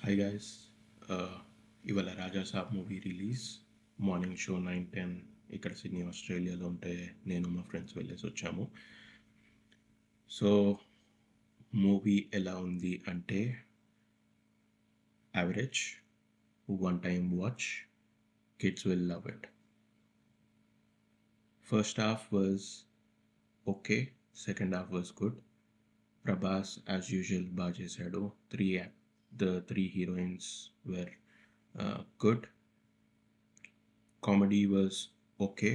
Hi guys ఇవాళ రాజా సాబ్ movie release morning show 9-10 ఇక్కడ Sydney ఆస్ట్రేలియాలో ఉంటే నేను మా ఫ్రెండ్స్ వెళ్ళేసి వచ్చాము. సో మూవీ ఎలా ఉంది అంటే average, one time watch, kids will love it. First half was okay, second half was good. Prabhas as usual బాగా చేశాడు. Three heroines were good. Comedy was okay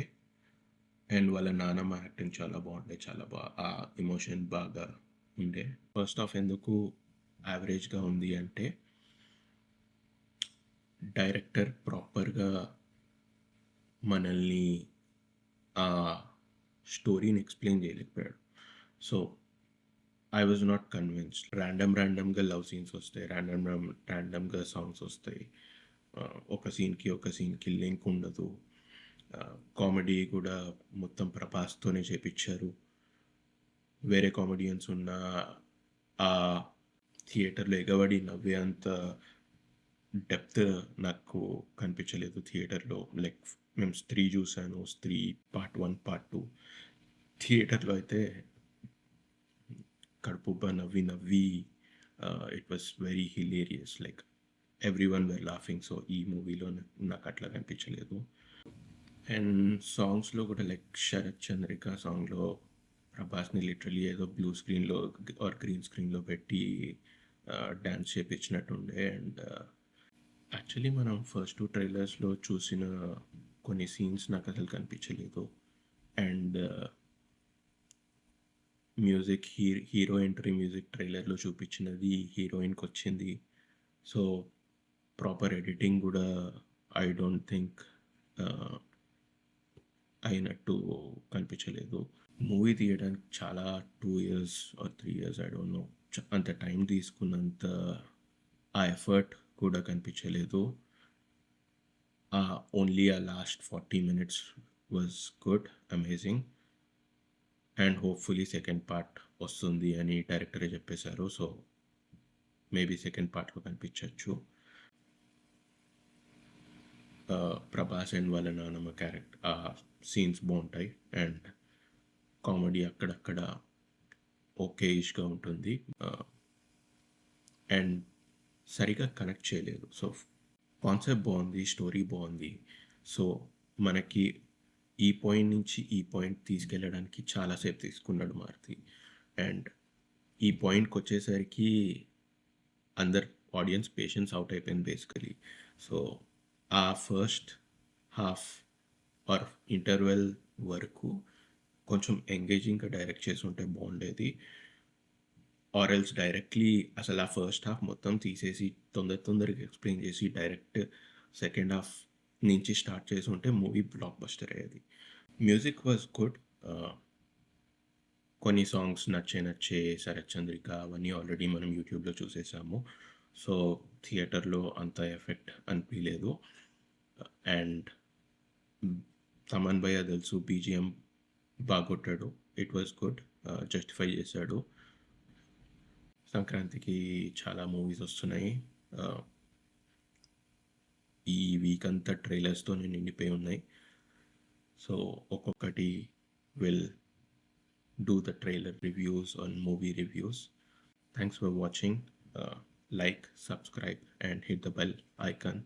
and వాళ్ళ నానమ్మ యాక్టింగ్ చాలా బాగుండే, చాలా బాగా ఆ ఎమోషన్ బాగా ఉండే. ఫస్ట్ హాఫ్ ఎందుకు యావరేజ్గా ఉంది అంటే డైరెక్టర్ ప్రాపర్గా మనల్ని ఆ స్టోరీని ఎక్స్ప్లెయిన్ చేయలేకపోయాడు. So I was not convinced. ర్యాండమ్గా లవ్ సీన్స్ వస్తాయి, ర్యాండమ్గా సాంగ్స్ వస్తాయి. ఒక సీన్కి లింక్ ఉండదు. కామెడీ కూడా మొత్తం ప్రభాస్తోనే చేపించారు. వేరే కామెడియన్స్ ఉన్న ఆ థియేటర్లో ఎగబడి నవ్వే అంత డెప్త్ నాకు కనిపించలేదు థియేటర్లో. లైక్ మేము స్త్రీ చూసాను, స్త్రీ పార్ట్ 1 పార్ట్ 2 థియేటర్లో అయితే కడుపుబ్బా నవ్వి it was very hilarious. Like every one wear laughing. So ఈ మూవీలో నాకు అట్లా కనిపించలేదు. అండ్ సాంగ్స్లో కూడా లైక్ శరత్ చంద్రిక సాంగ్లో ప్రభాస్ని లిటరలీ ఏదో బ్లూ స్క్రీన్లో ఆర్ గ్రీన్ స్క్రీన్లో పెట్టి డ్యాన్స్ చేపించినట్టుండే. అండ్ యాక్చువల్లీ మనం ఫస్ట్ 2 ట్రైలర్స్లో చూసిన కొన్ని సీన్స్ నాకు అసలు కనిపించలేదు. And music hero entry music ట్రైలర్లో చూపించినది హీరోయిన్కి వచ్చింది. సో ప్రాపర్ ఎడిటింగ్ కూడా ఐ డోంట్ థింక్ అయినట్టు కనిపించలేదు. మూవీ తీయడానికి చాలా 2 years or 3 years, I don't know, అంత టైం తీసుకున్నంత ఆ ఎఫర్ట్ కూడా కనిపించలేదు. ఓన్లీ ఆ last 40 minutes was good, amazing. And hopefully second part వస్తుంది అని డైరెక్టరే చెప్పేశారు. సో మేబీ సెకండ్ పార్ట్లో కనిపించవచ్చు. ప్రభాస్ అండ్ వాళ్ళ నానమ్మ క్యారెక్టర్ ఆ సీన్స్ బాగుంటాయి. అండ్ కామెడీ అక్కడక్కడ ఓకేయిష్గా ఉంటుంది. అండ్ సరిగా కనెక్ట్ చేయలేదు. సో కాన్సెప్ట్ బాగుంది, స్టోరీ బాగుంది. సో మనకి ఈ పాయింట్ నుంచి ఈ పాయింట్ తీసుకెళ్ళడానికి చాలాసేపు తీసుకున్నాడు మారుతి. అండ్ ఈ పాయింట్కి వచ్చేసరికి అందరు ఆడియన్స్ పేషెన్స్ అవుట్ అయిపోయింది బేసికలీ. సో ఆ ఫస్ట్ హాఫ్ ఆర్ ఇంటర్వెల్ వరకు కొంచెం ఎంగేజింగ్గా డైరెక్ట్ చేసి ఉంటే బాగుండేది. ఆర్ ఎల్స్ డైరెక్ట్లీ అసలు ఆ ఫస్ట్ హాఫ్ మొత్తం తీసేసి తొందరగా ఎక్స్ప్లెయిన్ చేసి డైరెక్ట్ సెకండ్ హాఫ్ నుంచి స్టార్ట్ చేసి ఉంటే మూవీ బ్లాక్ బస్టర్ అయ్యేది. Music was good. కొన్ని సాంగ్స్ నచ్చే శరత్ చంద్రిక అవన్నీ ఆల్రెడీ మనం యూట్యూబ్లో చూసేసాము. సో థియేటర్లో అంత ఎఫెక్ట్ అనిపించలేదు. అండ్ తమన్ భయ్య తెలుసు, బీజిఎం బాగా కొట్టాడు. ఇట్ వాజ్ గుడ్, జస్టిఫై చేశాడు. సంక్రాంతికి చాలా మూవీస్ వస్తున్నాయి. ఈ వీక్ అంతా ట్రైలర్స్తో నిండిపోయి ఉన్నాయి. సో ఒక్కొక్కటి will do the trailer reviews on movie reviews. Thanks for watching. Like, subscribe, and hit the bell icon